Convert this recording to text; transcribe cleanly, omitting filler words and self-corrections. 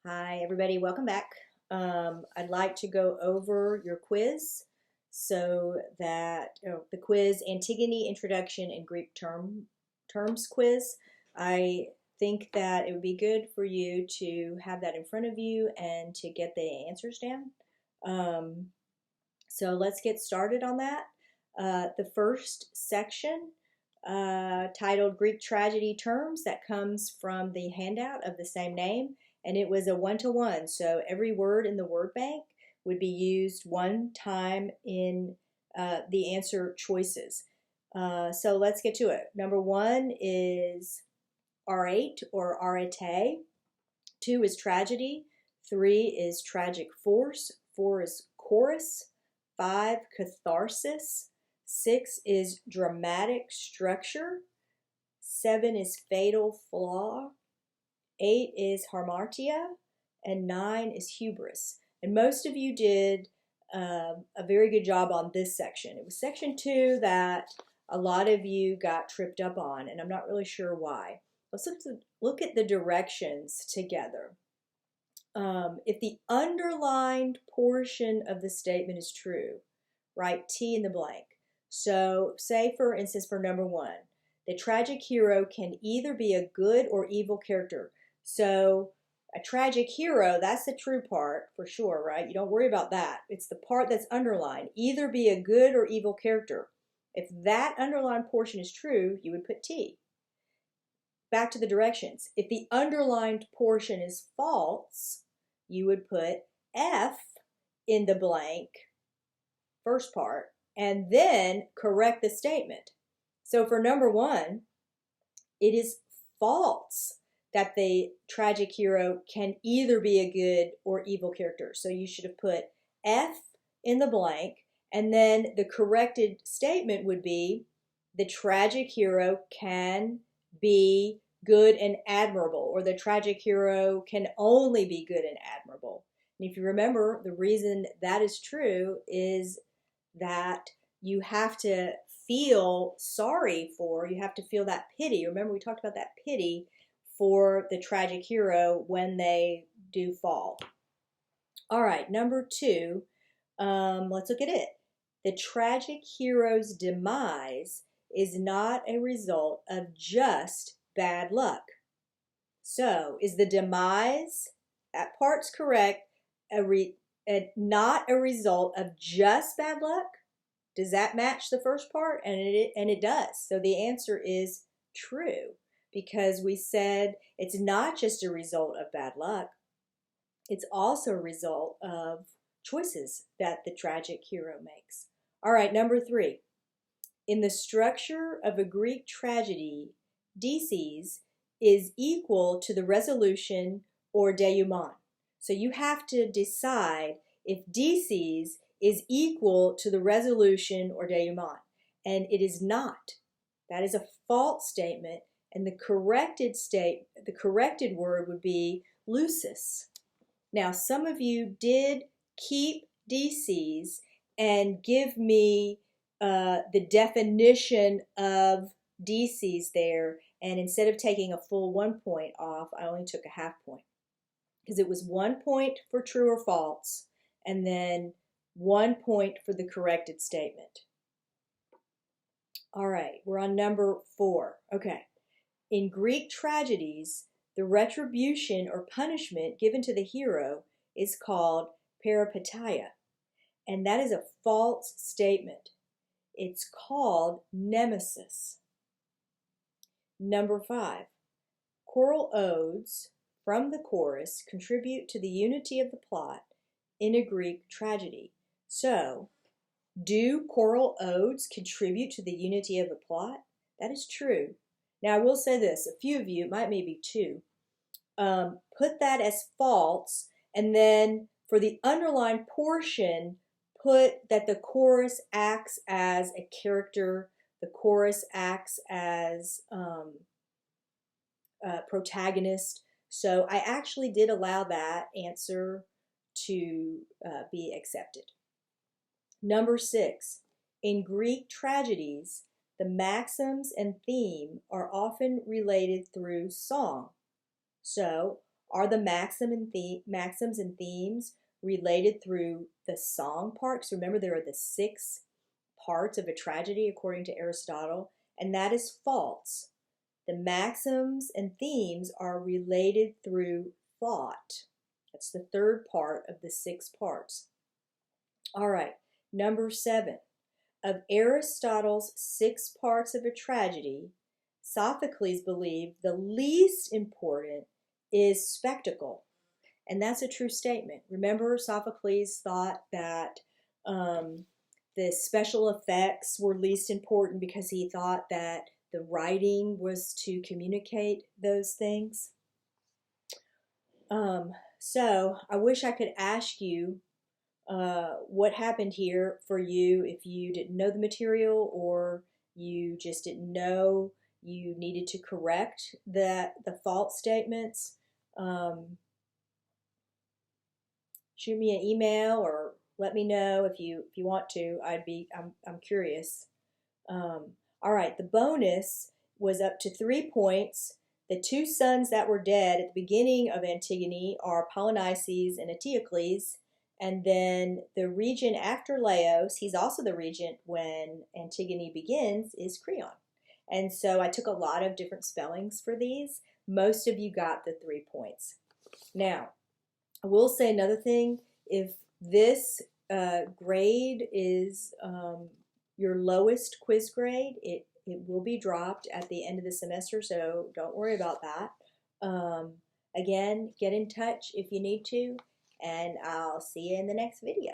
Hi, everybody. Welcome back. I'd like to go over your quiz so that the quiz Antigone Introduction and Greek Terms quiz. I think that it would be good for you to have that in front of you and to get the answers down. Um, so let's get started on that. The first section titled Greek Tragedy Terms that comes from the handout of the same name, and it was a one-to-one. So every word in the word bank would be used one time in the answer choices. So let's get to it. Number one is R8 or arete. Two is tragedy. Three is tragic force. Four is chorus. Five, catharsis. Six is dramatic structure. Seven is fatal flaw. Eight is hamartia. And nine is hubris. And most of you did a very good job on this section. It was section two that a lot of you got tripped up on, and I'm not really sure why. Let's look at the directions together. If the underlined portion of the statement is true, write T in the blank. So say, for instance, for number one, the tragic hero can either be a good or evil character. So a tragic hero, that's the true part for sure, right? You don't worry about that. It's the part that's underlined. Either be a good or evil character. If that underlined portion is true, you would put T. Back to the directions. If the underlined portion is false, you would put F in the blank, first part, and then correct the statement. So for number one, it is false that the tragic hero can either be a good or evil character. So you should have put F in the blank, and then the corrected statement would be the tragic hero can be good and admirable, or the tragic hero can only be good and admirable. And if you remember, the reason that is true is that you have to feel sorry for, you have to feel that pity. Remember, we talked about that pity for the tragic hero when they do fall. All right, number two, let's look at it. The tragic hero's demise is not a result of just bad luck. So, is the demise, that part's correct, not a result of just bad luck? Does that match the first part? And it does. So the answer is true, because we said it's not just a result of bad luck. It's also a result of choices that the tragic hero makes. All right, number three. In the structure of a Greek tragedy, Decius is equal to the resolution or denouement. So you have to decide if Decius is equal to the resolution or denouement, and it is not. That is a false statement, and the corrected word would be lucis. Now, some of you did keep Decius and give me the definition of Decius there, and instead of taking a full 1 point off, I only took a half point, because it was 1 point for true or false, and then 1 point for the corrected statement. All right, we're on number four. Okay. In Greek tragedies, the retribution or punishment given to the hero is called peripeteia, and that is a false statement. It's called nemesis. Number five, choral odes from the chorus contribute to the unity of the plot in a Greek tragedy. So, do choral odes contribute to the unity of the plot? That is true. Now, I will say this. A few of you, it might maybe two, put that as false, and then for the underlined portion, put that the chorus acts as a character, the chorus acts as protagonist. So I actually did allow that answer to be accepted. Number six, in Greek tragedies, the maxims and theme are often related through song. So, Are the maxims and themes related through the song parts? Remember, there are the 6 parts of a tragedy according to Aristotle, and that is false. The maxims and themes are related through thought. That's the 3rd part of the 6 parts. All right, number 7. Of Aristotle's 6 parts of a tragedy, Sophocles believed the least important is spectacle. And that's a true statement. Remember, Sophocles thought that the special effects were least important because he thought that the writing was to communicate those things. So I wish I could ask you what happened here for you if you didn't know the material or you just didn't know you needed to correct the false statements. Shoot me an email or let me know if you want to. I'm curious. All right, the bonus was up to 3 points. The 2 sons that were dead at the beginning of Antigone are Polynices and Eteocles. And then the regent after Laos, he's also the regent when Antigone begins, is Creon. And so I took a lot of different spellings for these. Most of you got the 3 points. Now, I will say another thing. If this grade is your lowest quiz grade, it will be dropped at the end of the semester, so don't worry about that. Again, get in touch if you need to, and I'll see you in the next video.